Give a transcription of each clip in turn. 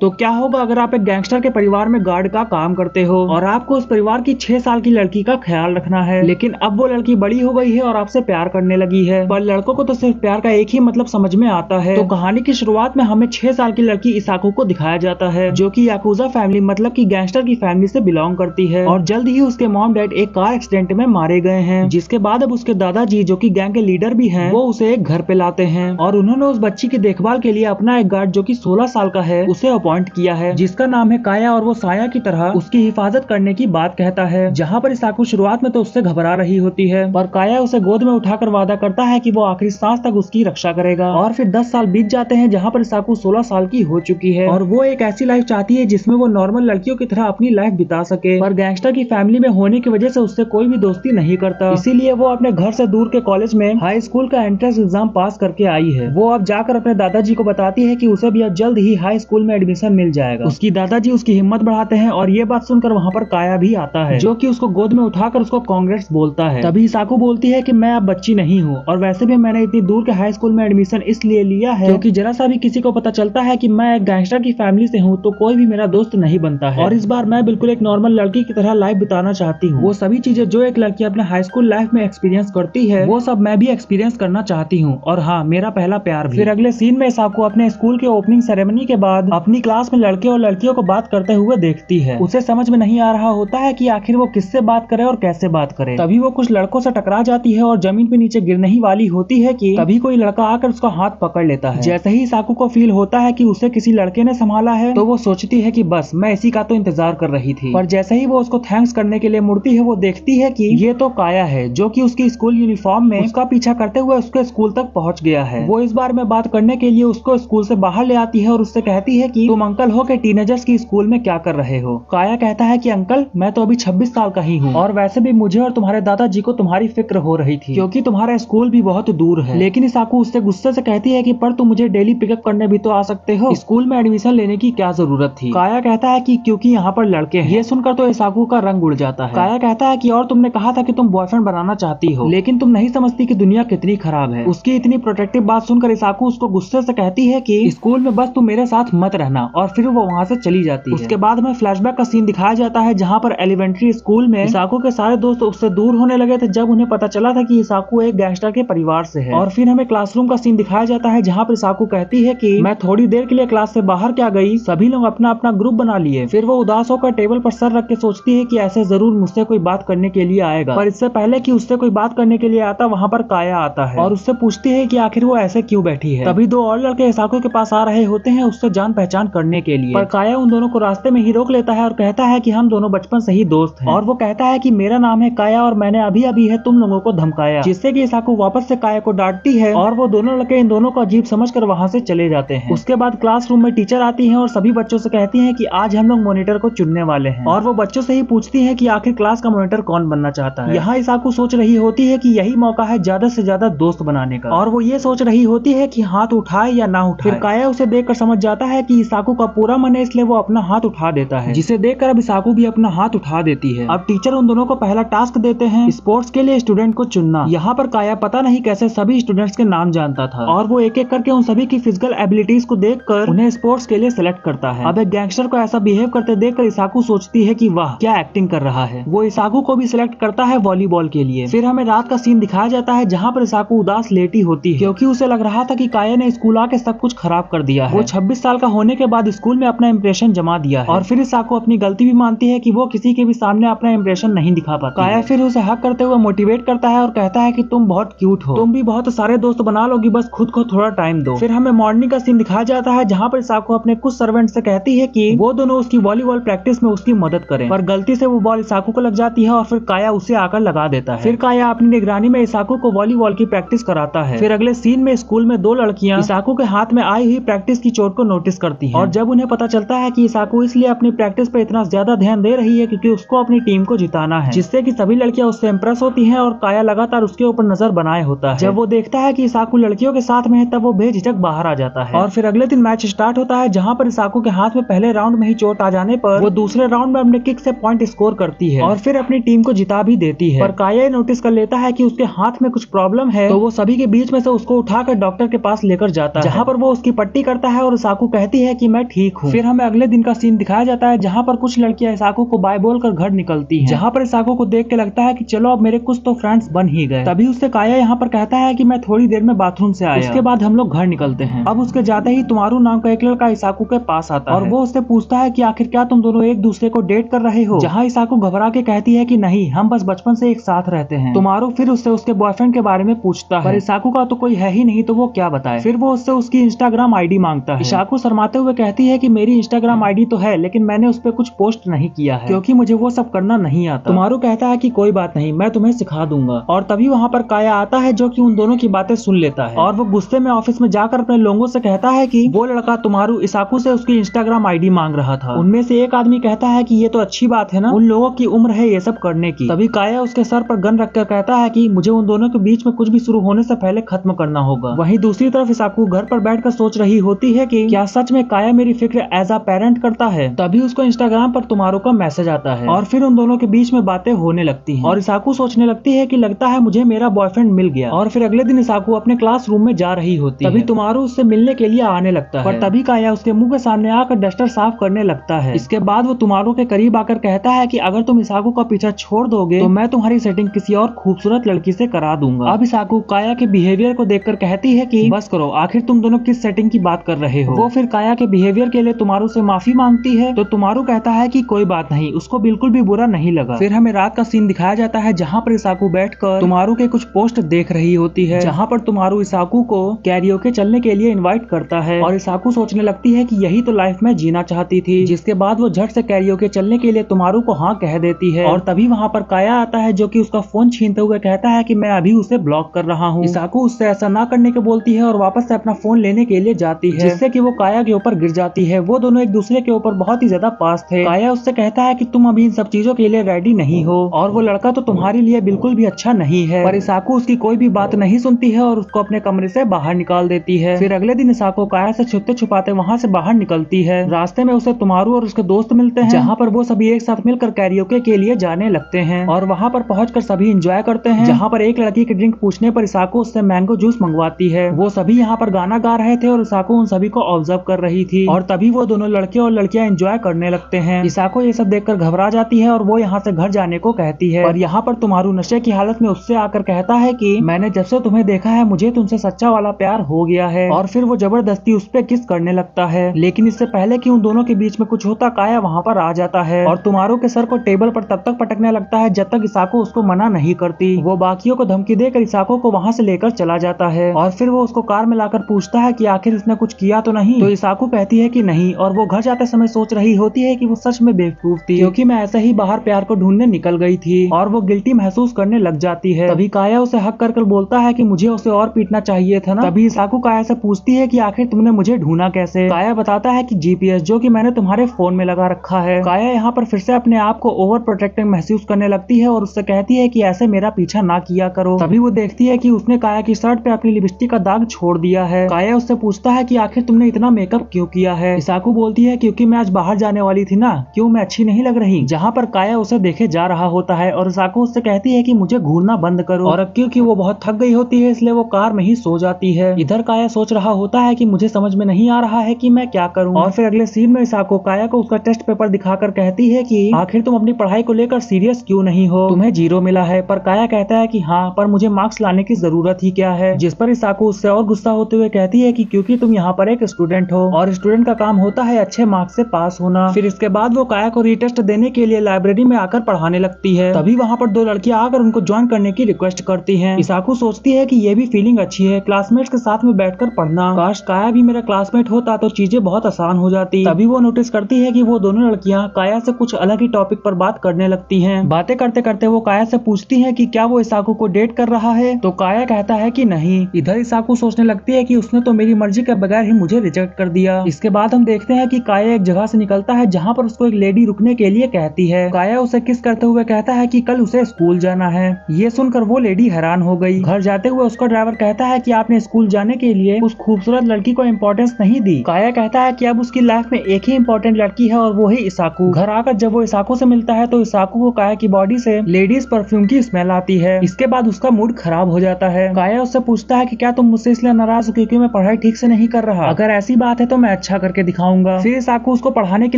तो क्या होगा अगर आप एक गैंगस्टर के परिवार में गार्ड का काम करते हो और आपको उस परिवार की 6 साल की लड़की का ख्याल रखना है, लेकिन अब वो लड़की बड़ी हो गई है और आपसे प्यार करने लगी है। पर लड़कों को तो सिर्फ प्यार का एक ही मतलब समझ में आता है। तो कहानी की शुरुआत में हमें 6 साल की लड़की इसाकू को दिखाया जाता है, जो कि याकुजा फैमिली मतलब की गैंगस्टर की फैमिली से बिलोंग करती है। और जल्द ही उसके मॉम डैड एक कार एक्सीडेंट में मारे गए हैं, जिसके बाद अब उसके दादाजी जो कि गैंग के लीडर भी हैं, वो उसे एक घर पे लाते हैं और उन्होंने उस बच्ची की देखभाल के लिए अपना एक गार्ड जो कि 16 साल का है उसे अपॉइंट किया है, जिसका नाम है काया। और वो साया की तरह उसकी हिफाजत करने की बात कहता है। जहाँ पर इसाकू शुरुआत में तो उससे घबरा रही होती है, पर काया उसे गोद में उठाकर वादा करता है कि वो आखिरी सांस तक उसकी रक्षा करेगा। और फिर 10 साल बीत जाते हैं, जहाँ पर इसाकू 16 साल की हो चुकी है और वो एक ऐसी लाइफ चाहती है जिसमें वो नॉर्मल लड़कियों की तरह अपनी लाइफ बिता सके। पर गैंगस्टर की फैमिली में होने की वजह से उससे कोई भी दोस्ती नहीं करता, इसीलिए वो अपने घर से दूर के कॉलेज में हाई स्कूल का एंट्रेंस एग्जाम पास करके आई है। वो अब जाकर अपने दादाजी को बताती है कि उसे भी अब जल्द ही हाई स्कूल में एडमिशन मिल जाएगा। उसकी दादाजी उसकी हिम्मत बढ़ाते हैं और ये बात सुनकर वहाँ पर काया भी आता है, जो कि उसको गोद में उठाकर उसको कांग्रेस बोलता है। तभी इसाकू बोलती है कि मैं अब बच्ची नहीं हूँ और वैसे भी मैंने इतनी दूर के हाई स्कूल में एडमिशन इसलिए लिया है क्योंकि जरा सा भी किसी को पता चलता है कि मैं एक गैंगस्टर की फैमिली से हूँ तो कोई भी मेरा दोस्त नहीं बनता है। और इस बार मैं बिल्कुल एक नॉर्मल लड़की की तरह लाइफ बिताना चाहती हूँ। वो सभी चीजें जो एक लड़की अपने हाई स्कूल लाइफ में एक्सपीरियंस करती है वो सब मैं भी एक्सपीरियंस करना चाहती हूँ। और हाँ, मेरा पहला प्यार भी। फिर अगले सीन में इसाकू अपने स्कूल के ओपनिंग सेरेमनी के बाद अपनी क्लास में लड़के और लड़कियों को बात करते हुए देखती है। उसे समझ में नहीं आ रहा होता है कि आखिर वो किससे बात करे और कैसे बात करे। तभी वो कुछ लड़कों से टकरा जाती है और जमीन पे नीचे गिरने ही वाली होती है कि तभी कोई लड़का आकर उसका हाथ पकड़ लेता है। जैसे ही इसाकू को फील होता है कि उसे किसी लड़के ने संभाला है तो वो सोचती है कि बस मैं इसी का तो इंतजार कर रही थी। पर जैसे ही वो उसको थैंक्स करने के लिए मुड़ती है, वो देखती है कि ये तो काया है, जो कि उसकी स्कूल यूनिफॉर्म में उसका पीछा करते हुए उसके स्कूल तक पहुंच गया है। वो इस बार में बात करने के लिए उसको स्कूल से बाहर ले आती है और उससे कहती है कि तुम अंकल हो के टीनेजर्स की स्कूल में क्या कर रहे हो। काया कहता है कि अंकल, मैं तो अभी 26 साल का ही हूँ और वैसे भी मुझे और तुम्हारे दादाजी को तुम्हारी फिक्र हो रही थी क्योंकि तुम्हारा स्कूल भी बहुत दूर है। लेकिन इसाकू उससे गुस्से से कहती है कि पर तुम मुझे डेली पिकअप करने भी तो आ सकते हो, स्कूल में एडमिशन लेने की क्या जरूरत थी। काया कहता है कि क्योंकि यहाँ पर लड़के हैं। ये सुनकर तो इसाकू का रंग उड़ जाता है। काया कहता है कि और तुमने कहा था कि तुम बॉयफ्रेंड बनाना चाहती हो, लेकिन तुम नहीं समझती कि दुनिया कितनी खराब है। उसकी इतनी प्रोटेक्टिव बात सुनकर इसाकू उसको गुस्से से कहती है कि स्कूल में बस तुम मेरे साथ मत रहना, और फिर वो वहाँ से चली जाती है। उसके बाद में फ्लैशबैक का सीन दिखाया जाता है जहाँ पर एलिमेंट्री स्कूल में इसाकू के सारे दोस्त उससे दूर होने लगे थे जब उन्हें पता चला था कि इसाकू एक गैंगस्टर के परिवार से है। और फिर हमें क्लासरूम का सीन दिखाया जाता है जहाँ पर इसाकू कहती है कि मैं थोड़ी देर के लिए क्लास से बाहर क्या गई, सभी लोग अपना अपना ग्रुप बना लिए। फिर वो उदास होकर टेबल पर सर रख के सोचती है कि ऐसे जरूर मुझसे कोई बात करने के लिए आएगा। पर इससे पहले कि उससे कोई बात करने के लिए आता, वहाँ पर काया आता है और उससे पूछती है कि आखिर वो ऐसे क्यों बैठी है। तभी दो और लड़के इसाकू के पास आ रहे होते हैं उससे जान पहचान करने के लिए, पर काया उन दोनों को रास्ते में ही रोक लेता है और कहता है कि हम दोनों बचपन से ही दोस्त हैं। और वो कहता है कि मेरा नाम है काया और मैंने अभी अभी है तुम लोगों को धमकाया, जिससे कि इसाकू वापस से काया को डांटती है और वो दोनों लड़के इन दोनों को अजीब समझकर वहाँ से चले जाते हैं। उसके बाद क्लासरूम में टीचर आती है और सभी बच्चों से कहती है कि आज हम लोग मॉनिटर को चुनने वाले हैं, और वो बच्चों से ही पूछती है कि आखिर क्लास का मॉनिटर कौन बनना चाहता है। यहाँ इसाकू सोच रही होती है कि यही मौका है ज्यादा से ज्यादा दोस्त बनाने का, और वो ये सोच रही होती है कि हाथ उठाए या ना उठाए। फिर काया उसे देखकर समझ जाता है कि इसाकू का पूरा मन है, इसलिए वो अपना हाथ उठा देता है, जिसे देखकर अब इसाकू भी अपना हाथ उठा देती है। अब टीचर उन दोनों को पहला टास्क देते हैं स्पोर्ट्स के लिए स्टूडेंट को चुनना। यहाँ पर काया पता नहीं कैसे सभी स्टूडेंट्स के नाम जानता था और वो एक एक करके उन सभी की फिजिकल एबिलिटीज को देखकर उन्हें स्पोर्ट्स के लिए सिलेक्ट करता है। अब एक गैंगस्टर को ऐसा बिहेव करते देखकर इसाकू सोचती है कि वाह क्या एक्टिंग कर रहा है। वो इसाकू को भी सिलेक्ट करता है वॉलीबॉल के लिए। फिर हमें रात का सीन दिखाया जाता है जहाँ पर इसाकू उदास लेटी होती है क्योंकि उसे लग रहा था कि काया ने स्कूल आके सब कुछ खराब कर दिया है। वो 26 साल का होने के बाद स्कूल में अपना इंप्रेशन जमा दिया है और फिर इसाकू अपनी गलती भी मानती है कि वो किसी के भी सामने अपना इंप्रेशन नहीं दिखा पाती। काया फिर उसे हक करते हुए मोटिवेट करता है और कहता है कि तुम बहुत क्यूट हो, तुम भी बहुत सारे दोस्त बना लोगी, बस खुद को थोड़ा टाइम दो। फिर हमें मॉर्निंग का सीन दिखाया जाता है जहाँ पर इसाकू अपने कुछ सर्वेंट से कहती है कि वो दोनों उसकी वॉलीबॉल प्रैक्टिस में उसकी मदद करें, पर गलती से वो बॉल इसाकू को लग जाती है और फिर काया उसे आकर लगा देता है। फिर काया अपनी निगरानी में इसाकू को वॉलीबॉल की प्रैक्टिस कराता है। फिर अगले सीन में स्कूल में दो लड़कियां इसाकू के हाथ में आई हुई प्रैक्टिस की चोट को नोटिस करती हैं और जब उन्हें पता चलता है कि इसाकू इसलिए अपनी प्रैक्टिस पे इतना ज्यादा ध्यान दे रही है क्योंकि उसको अपनी टीम को जिताना है, जिससे कि सभी लड़कियां उससे इंप्रेस होती हैं और काया लगातार उसके ऊपर नजर बनाए होता है। जब वो देखता है कि इसाकू लड़कियों के साथ में है तब वो बेझिझक बाहर आ जाता है और फिर अगले दिन मैच स्टार्ट होता है जहाँ पर इसाकू के हाथ में पहले राउंड में ही चोट आ जाने पर वो दूसरे राउंड में अपने किक से पॉइंट स्कोर करती है और फिर अपनी टीम को जिता भी देती है। पर काया नोटिस कर लेता है कि उसके हाथ में कुछ प्रॉब्लम है तो वो सभी के बीच में से उसको उठाकर डॉक्टर के पास लेकर जाता है जहाँ पर वो उसकी पट्टी करता है और इसाकू कहती है कि कि मैं ठीक हूँ। फिर हमें अगले दिन का सीन दिखाया जाता है जहाँ पर कुछ लड़कियां इसाको को बाय बोलकर घर निकलती हैं, जहाँ पर इसाको को देख के लगता है कि चलो अब मेरे कुछ तो फ्रेंड्स बन ही गए। तभी उससे काया यहाँ पर कहता है कि मैं थोड़ी देर में बाथरूम से आया। उसके बाद हम लोग घर निकलते हैं। अब उसके जाते ही तुम्हारू नाम का एक लड़का इसाको के पास आता है और वो उससे पूछता है कि आखिर क्या तुम दोनों एक दूसरे को डेट कर रहे हो, जहाँ इसाको घबरा के कहती है कि नहीं, हम बस बचपन से एक साथ रहते हैं। तुम्हारू फिर उससे उसके बॉयफ्रेंड के बारे में पूछता है, पर इसाको का तो कोई है ही नहीं, तो वो क्या बताए। फिर वो उससे उसकी इंस्टाग्राम आईडी मांगता है। इसाको शर्माते हुए कहती है कि मेरी इंस्टाग्राम आईडी तो है, लेकिन मैंने उस पर कुछ पोस्ट नहीं किया है क्योंकि मुझे वो सब करना नहीं आता। तुम्हारू कहता है कि कोई बात नहीं, मैं तुम्हें सिखा दूंगा। और तभी वहाँ पर काया आता है जो कि उन दोनों की बातें सुन लेता है और वो गुस्से में ऑफिस में जाकर अपने लोगों से कहता है कि वो लड़का तुम्हारू इसाको से उसकी इंस्टाग्राम आईडी मांग रहा था। उनमें से एक आदमी कहता है कि ये तो अच्छी बात है ना, उन लोगों की उम्र है ये सब करने की। तभी काया उसके सर पर गन रखकर कहता है कि मुझे उन दोनों के बीच में कुछ भी शुरू होने से पहले खत्म करना होगा। वहीं दूसरी तरफ इसाको घर पर बैठकर सोच रही होती है कि क्या सच में काया मेरी फिक्र एज अ पेरेंट करता है। तभी उसको इंस्टाग्राम पर तुम्हारू का मैसेज आता है और फिर उन दोनों के बीच में बातें होने लगती हैं और इसाको सोचने लगती है कि लगता है मुझे मेरा बॉयफ्रेंड मिल गया। और फिर अगले दिन इसाको अपने क्लासरूम में जा रही होती है। तभी तुम्हारू उससे मिलने के लिए आने लगता है, पर तभी काया उसके मुंह के सामने आकर डस्टर साफ करने लगता है। इसके बाद वो तुम्हारू के करीब आकर कहता है कि अगर तुम इसाको का पीछा छोड़ दोगे तो मैं तुम्हारी सेटिंग किसी और खूबसूरत लड़की से करा दूंगा। अब इसाको काया के बिहेवियर को देखकर कहती है कि बस करो, आखिर तुम दोनों किस सेटिंग की बात कर रहे हो। वो फिर काया के बिहेवियर के लिए तुम्हारू से माफी मांगती है, तो तुम्हारू कहता है कि कोई बात नहीं, उसको बिल्कुल भी बुरा नहीं लगा। फिर हमें रात का सीन दिखाया जाता है जहाँ पर इसाको बैठकर तुम्हारू के कुछ पोस्ट देख रही होती है, जहाँ पर तुम्हारू इसाको को कैरियोके चलने के लिए इनवाइट करता है और इसाको सोचने लगती है कि यही तो लाइफ में जीना चाहती थी। जिसके बाद वो झट से कैरियोके चलने के लिए तुम्हारू को हाँ कह देती है और तभी वहाँ पर काया आता है जो कि उसका फोन छीनते हुए कहता है कि मैं अभी उसे ब्लॉक कर रहा हूँ। इसाको उससे ऐसा ना करने को बोलती है और वापस से अपना फोन लेने के लिए जाती है, जिससे कि वो काया के ऊपर गिर जाती है। वो दोनों एक दूसरे के ऊपर बहुत ही ज्यादा पास थे। काया उससे कहता है कि तुम अभी इन सब चीजों के लिए रेडी नहीं हो और वो लड़का तो तुम्हारे लिए बिल्कुल भी अच्छा नहीं है। पर इसाको उसकी कोई भी बात नहीं सुनती है और उसको अपने कमरे से बाहर निकाल देती है। फिर अगले दिन इसाको काया से छुपते छुपाते वहाँ से बाहर निकलती है। रास्ते में उसे तुम्हारू और उसके दोस्त मिलते हैं, जहाँ पर वो सभी एक साथ मिलकर कैरियोके के लिए जाने लगते हैं और वहाँ पर पहुंचकर सभी एंजॉय करते हैं। जहाँ पर एक लड़की की ड्रिंक पूछने पर इसाको उससे मैंगो जूस मंगवाती है। वो सभी यहाँ पर गाना गा रहे थे और इसाको उन सभी को ऑब्जर्व कर रही थी और तभी वो दोनों लड़के और लड़कियां एंजॉय करने लगते हैं। इसाको ये सब देखकर घबरा जाती है और वो यहाँ से घर जाने को कहती है। और यहाँ पर तुम्हारू नशे की हालत में उससे आकर कहता है कि मैंने जब से तुम्हें देखा है मुझे तुमसे सच्चा वाला प्यार हो गया है। और फिर वो जबरदस्ती उस पर किस करने लगता है, लेकिन इससे पहले कि उन दोनों के बीच में कुछ होता काया वहाँ पर आ जाता है और तुम्हारू के सर को टेबल पर तब तक पटकने लगता है जब तक इसाको उसको मना नहीं करती। वो बाकियों को धमकी देकर इसाको को वहाँ से लेकर चला जाता है और फिर वो उसको कार में लाकर पूछता है कि आखिर इसने कुछ किया तो नहीं। तो इसाको कहती है कि नहीं और वो घर जाते समय सोच रही होती है कि वो सच में बेवकूफ थी, क्योंकि मैं ऐसे ही बाहर प्यार को ढूंढने निकल गई थी। और वो गिल्टी महसूस करने लग जाती है। तभी काया उसे हक कर बोलता है कि मुझे उसे और पीटना चाहिए था ना। तभी इसाको काया से पूछती है कि आखिर तुमने मुझे ढूंढा कैसे। काया बताता है कि जीपीएस जो कि मैंने तुम्हारे फोन में लगा रखा है। काया यहाँ पर फिर से अपने आप को ओवर प्रोटेक्टिंग महसूस करने लगती है और उससे कहती है कि ऐसे मेरा पीछा ना किया करो। तभी वो देखती है कि उसने काया की शर्ट पे अपनी लिपस्टिक का दाग छोड़ दिया है। काया उससे पूछता है कि आखिर तुमने इतना मेकअप क्यों किया है। इसाको बोलती है क्योंकि मैं आज बाहर जाने वाली थी ना, क्यों मैं अच्छी नहीं लग रही। जहाँ पर काया उसे देखे जा रहा होता है और इसाको उससे कहती है कि मुझे घूरना बंद करो। और अब क्योंकि वो बहुत थक गई होती है इसलिए वो कार में ही सो जाती है। इधर काया सोच रहा होता है कि मुझे समझ में नहीं आ रहा है कि मैं क्या करूं। और फिर अगले सीन में इसाको काया को उसका टेस्ट पेपर दिखाकर कहती है कि आखिर तुम अपनी पढ़ाई को लेकर सीरियस क्यों नहीं हो, तुम्हें 0 मिला है। पर काया कहता है कि हाँ, पर मुझे मार्क्स लाने की जरूरत ही क्या है। जिस पर इसाको उससे और गुस्सा होते हुए कहती है कि क्योंकि तुम यहाँ पर एक स्टूडेंट हो और स्टूडेंट का काम होता है अच्छे मार्क्स से पास होना। फिर इसके बाद वो काया को रीटेस्ट देने के लिए लाइब्रेरी में आकर पढ़ाने लगती है। तभी वहाँ पर 2 लड़कियां आकर उनको ज्वाइन करने की रिक्वेस्ट करती हैं। इसाको सोचती है कि ये भी फीलिंग अच्छी है, क्लासमेट्स के साथ में बैठकर पढ़ना। काश काया भी मेरा क्लासमेट होता तो चीजें बहुत आसान हो जाती। तभी वो नोटिस करती है कि वो दोनों लड़कियां काया से कुछ अलग ही टॉपिक पर बात करने लगती हैं। बातें करते करते वो काया से पूछती हैं कि क्या वो इसाको को डेट कर रहा है। तो काया कहता है कि नहीं। इधर इसाको सोचने लगती है कि उसने तो मेरी मर्जी के बगैर ही मुझे रिजेक्ट कर दिया। इसके बाद हम देखते हैं कि काया एक जगह से निकलता है जहाँ पर उसको एक लेडी रुकने के लिए कहती है। काया उसे किस करते हुए कहता है कि कल उसे स्कूल जाना है। ये सुनकर वो लेडी हैरान हो गई। घर जाते हुए उसका ड्राइवर कहता है कि आपने स्कूल जाने के लिए उस खूबसूरत लड़की को इम्पोर्टेंस नहीं दी। काया कहता है कि अब उसकी लाइफ में एक ही इम्पोर्टेंट लड़की है और वो ही इसाको। घर आकर जब वो इसाको से मिलता है तो इसाको को काया की बॉडी से लेडीज परफ्यूम की स्मेल आती है। इसके बाद उसका मूड खराब हो जाता है। काया उससे पूछता है कि क्या तुम मुझसे इसलिए नाराज हो क्योंकि मैं पढ़ाई ठीक से नहीं कर रहा। अगर ऐसी बात है तो मैं अच्छा करके दिखाऊंगा। फिर इसाकू उसको पढ़ाने के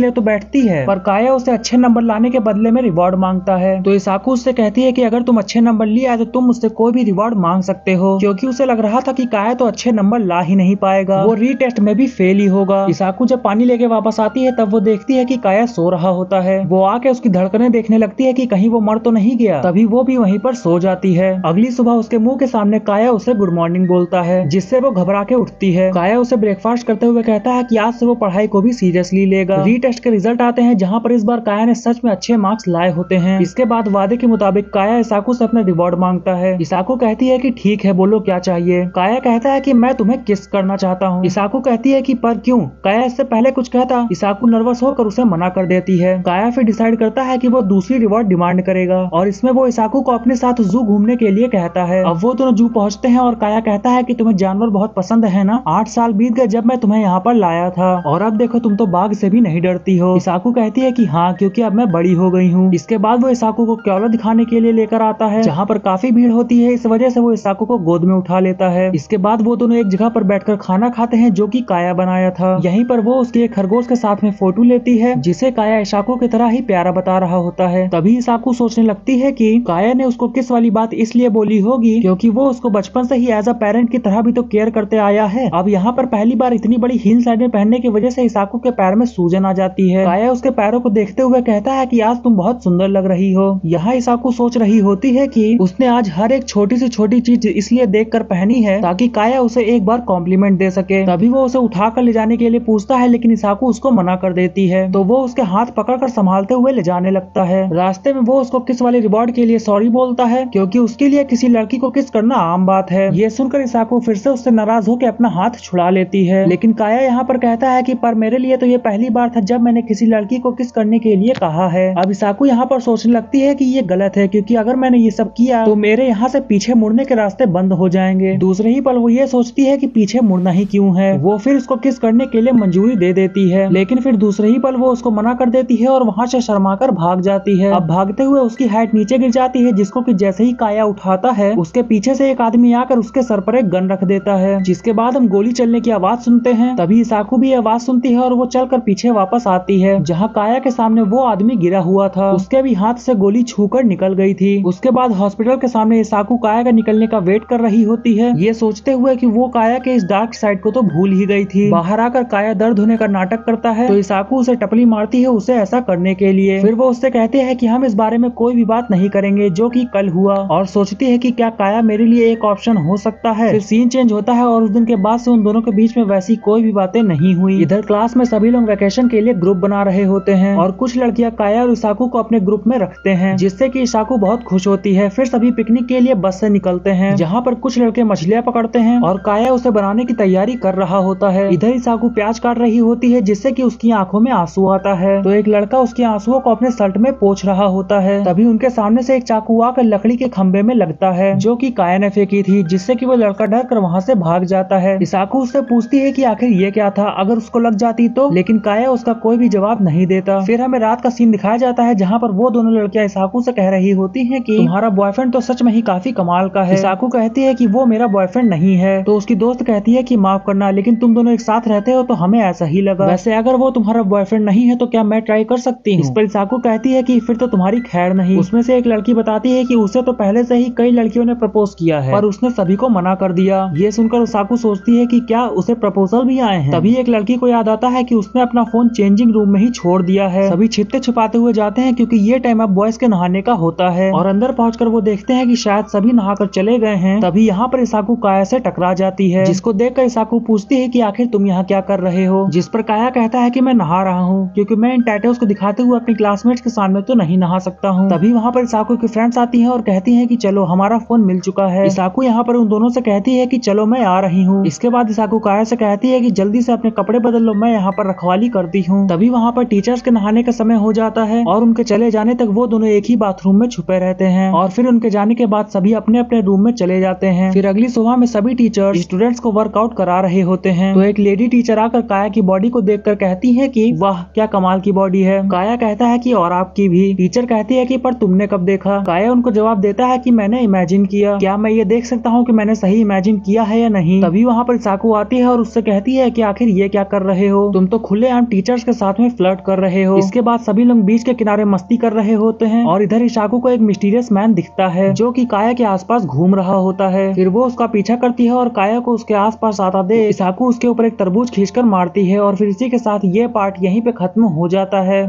लिए तो बैठती है, पर काया उसे अच्छे नंबर लाने के बदले में रिवॉर्ड मांगता है। तो इसाकू उससे कहती है कि अगर तुम अच्छे नंबर लिए आए तो तुम मुझसे कोई भी रिवॉर्ड मांग सकते हो, क्योंकि उसे लग रहा था कि काया तो अच्छे नंबर ला ही नहीं पाएगा, वो रीटेस्ट में भी फेल ही होगा। इसाकू जब पानी लेके वापस आती है तब वो देखती है कि काया सो रहा होता है। वो आके उसकी धड़कनें देखने लगती है कि कहीं वो मर तो नहीं गया, तभी वो भी वहीं पर सो जाती है। अगली सुबह उसके मुंह के सामने काया उसे गुड मॉर्निंग बोलता है, जिससे वो घबरा के उठती है। काया उसे ब्रेकफास्ट करते हुए कहता है कि आज से वो पढ़ाई को भी सीरियसली लेगा। रीटेस्ट के रिजल्ट आते हैं, जहाँ पर इस बार काया ने सच में अच्छे मार्क्स लाए होते हैं। इसके बाद वादे के मुताबिक काया इसाकू से अपना रिवॉर्ड मांगता है। इसाकू कहती है कि ठीक है, बोलो क्या चाहिए। काया कहता है कि मैं तुम्हें किस करना चाहता हूँ। इसाकू कहती है कि पर क्यों? काया इससे पहले कुछ कहता, इसाकू नर्वस होकर उसे मना कर देती है। काया फिर डिसाइड करता है कि वो दूसरी रिवॉर्ड डिमांड करेगा, और इसमें वो इसाकू को अपने साथ जू घूमने के लिए कहता है। अब वो दोनों जू पहुंचते हैं और काया कहता है कि तुम्हें जानवर बहुत पसंद है ना? 8 साल बीत गए जब मैं तुम्हें यहाँ पर लाया था, और अब देखो तुम तो बाघ से भी नहीं डरती हो। इसाकू कहती है कि हाँ, क्योंकि अब मैं बड़ी हो गई हूँ। इसके बाद वो इसाकू को क्योलो दिखाने के लिए लेकर आता है, जहाँ पर काफी भीड़ होती है। इस वजह से वो इसाकू को गोद में उठा लेता है। इसके बाद वो दोनों एक जगह पर बैठकर खाना खाते हैं, जो कि काया बनाया था। यहीं पर वो उसके एक खरगोश के साथ में फोटो लेती है, जिसे काया इसाकू की तरह ही प्यारा बता रहा होता है। तभी इसाकू सोचने लगती है कि काया ने उसको किस वाली बात इसलिए बोली होगी क्योंकि वो उसको बचपन से ही एज अ पेरेंट की तरह भी तो केयर करते आया है। अब यहाँ पर पहली बार इतनी बड़ी हील सैंडल पहनने की वजह से इसाकू के पैर में सूजन आ जाती है। काया उसके पैरों को देखते हुए कहता है कि आज तुम बहुत सुंदर लग रही हो। यहाँ इसाकू सोच रही होती है कि उसने आज हर एक छोटी से छोटी चीज इसलिए देखकर पहनी है ताकि काया उसे एक बार कॉम्प्लीमेंट दे सके। तभी वो उसे उठाकर ले जाने के लिए पूछता है, लेकिन इसाकू उसको मना कर देती है। तो वो उसके हाथ पकड़कर संभालते हुए ले जाने लगता है। रास्ते में वो उसको किस वाले रिवॉर्ड के लिए सॉरी बोलता है, क्योंकि उसके लिए किसी लड़की को किस करना आम बात है। ये सुनकर इसाकू फिर से उससे नाराज होकर अपना हाथ छुड़ा लेती है, लेकिन काया यहाँ पर कहता है कि पर मेरे लिए तो ये पहली बार था जब मैंने किसी लड़की को किस करने के लिए कहा है। अब इसाकू यहाँ पर सोचने लगती है कि ये गलत है, क्योंकि अगर मैंने ये सब किया तो मेरे यहाँ से पीछे मुड़ने के रास्ते बंद हो जाएंगे। दूसरे ही पल वो ये सोचती है कि पीछे मुड़ना ही क्यों है। वो फिर उसको किस करने के लिए मंजूरी दे देती है, लेकिन फिर दूसरे ही पल वो उसको मना कर देती है और वहाँ से शर्माकर भाग जाती है। अब भागते हुए उसकी हाइट नीचे गिर जाती है, जिसको कि जैसे ही काया उठाता है उसके पीछे से एक आदमी आकर उसके सर पर एक गन रख देता है, जिसके बाद हम गोली चलने की आवाज सुनते हैं। तभी इसाकू भी आवाज सुनती है और वो चलकर पीछे वापस आती है, जहाँ काया के सामने वो आदमी गिरा हुआ था। उसके भी हाथ से गोली छूकर निकल गई थी। उसके बाद हॉस्पिटल के सामने इसाकू काया का निकलने का वेट कर रही होती है, ये सोचते हुए कि वो काया के इस डार्क साइड को तो भूल ही गई थी। बाहर आकर काया दर्द होने का नाटक करता है, तो इसाकू उसे टपली मारती है उसे ऐसा करने के लिए। फिर वो उससे कहते हैं कि हम इस बारे में कोई भी बात नहीं करेंगे जो कि कल हुआ, और सोचती है कि क्या काया मेरे लिए एक ऑप्शन हो सकता है। फिर सीन चेंज होता है और उस दिन के बाद से उन दोनों के बीच में वैसी कोई भी बातें नहीं हुई। इधर क्लास में सभी लोग वैकेशन के लिए ग्रुप बना रहे होते हैं, और कुछ लड़कियां काया और इसाकू को अपने ग्रुप में रखते हैं, जिससे कि इसाकू बहुत खुश होती है। फिर सभी पिकनिक के लिए बस से निकलते हैं, जहाँ पर कुछ लड़के मछलियाँ पकड़ते हैं और काया उसे बनाने की तैयारी कर रहा होता है। इधर इसाकू प्याज काट रही होती है, जिससे कि उसकी आंखों में आंसू आता है। तो एक लड़का उसके आंसुओं को अपने शर्ट में पोंछ रहा होता है। तभी उनके सामने से एक चाकू आकर लकड़ी के खंबे में लगता है, जो कि काया ने फेंकी थी, जिससे कि वो लड़का डर कर वहाँ से भाग जाता है। इसाकू उससे पूछती है कि आखिर ये क्या था, अगर उसको लग जाती तो, लेकिन काया उसका कोई भी जवाब नहीं देता। फिर हमें रात का सीन दिखाया जाता है, जहाँ पर वो दोनों लड़कियां इसाकू से कह रही होती हैं कि तुम्हारा बॉयफ्रेंड तो सच में ही काफी कमाल का है। इसाकू कहती है कि वो मेरा बॉयफ्रेंड नहीं है, तो उसकी दोस्त कहती है कि माफ करना, लेकिन तुम दोनों एक साथ रहते हो तो हमें ऐसा ही लगा। वैसे अगर वो तुम्हारा बॉयफ्रेंड नहीं है तो क्या मैं ट्राई कर सकती हूँ? इस पर इसाकू कहती है कि फिर तो तुम्हारी खैर नहीं। उसमें से एक लड़की बताती है कि उसे तो पहले से ही कई लड़कियों ने प्रपोज किया है, पर उसने सभी को मना कर दिया। ये सुनकर इसाकू सोचती है कि क्या उसे प्रपोजल भी आए हैं। तभी एक लड़की को याद आता है कि उसने अपना फोन चेंजिंग रूम में ही छोड़ दिया है। सभी छिपते छुपाते हुए जाते हैं, क्योंकि ये टाइम अब बॉयज के नहाने का होता है, और अंदर पहुंचकर वो देखते हैं कि शायद सभी नहाकर चले गए हैं। तभी यहाँ पर इसाकू काया से टकरा जाती है, जिसको देखकर इसाकू पूछती है कि आखिर तुम यहाँ क्या कर रहे हो, जिस पर काया कहता है कि मैं नहा रहा हूँ, क्योंकि मैं इन टैटूज को दिखाते हुए अपनी क्लासमेट्स के सामने तो नहीं नहा सकता हूँ। तभी वहाँ पर इसाकू की फ्रेंड्स आती हैं और कहती हैं कि चलो हमारा फोन मिल चुका है। इसाकू यहाँ पर उन दोनों से कहती है कि चलो मैं आ रही हूँ। इसके बाद इसाकू काया से कहती है कि जल्दी से अपने कपड़े बदल लो, मैं यहाँ पर रखवाली करती हूँ। तभी वहाँ पर टीचर्स के नहाने का समय हो जाता है, और उनके चले जाने तक वो दोनों एक ही बाथरूम में छुपे रहते हैं, और फिर उनके जाने के बाद सभी अपने अपने रूम में चले जाते हैं। फिर अगली सुबह में सभी टीचर स्टूडेंट्स को वर्कआउट करा रहे होते हैं, तो एक लेडी टीचर आकर काया की बॉडी को देखकर कहती है कि वाह क्या कमाल की बॉडी है। काया कहता है कि और आपकी भी। टीचर कहती है कि पर तुमने कब देखा? काया उनको जवाब देता है कि मैंने इमेजिन किया। क्या मैं ये देख सकता हूँ कि मैंने सही इमेजिन किया है या नहीं? तभी वहाँ पर इसाकू आती है और उससे कहती है कि आखिर ये क्या कर रहे हो, तुम तो खुलेआम टीचर्स के साथ में फ्लर्ट कर रहे हो। इसके बाद सभी लोग बीच के किनारे मस्ती कर रहे होते हैं और इधर इशाकू को एक मिस्टीरियस मैन दिखता है जो कि काया के आसपास घूम रहा होता है। फिर वो उसका पीछा करती है और काया को उसके आसपास आता देख इशाकू उसके ऊपर एक तरबूज खींचकर मारती है और फिर इसी के साथ ये पार्ट यहीं पे खत्म हो जाता है।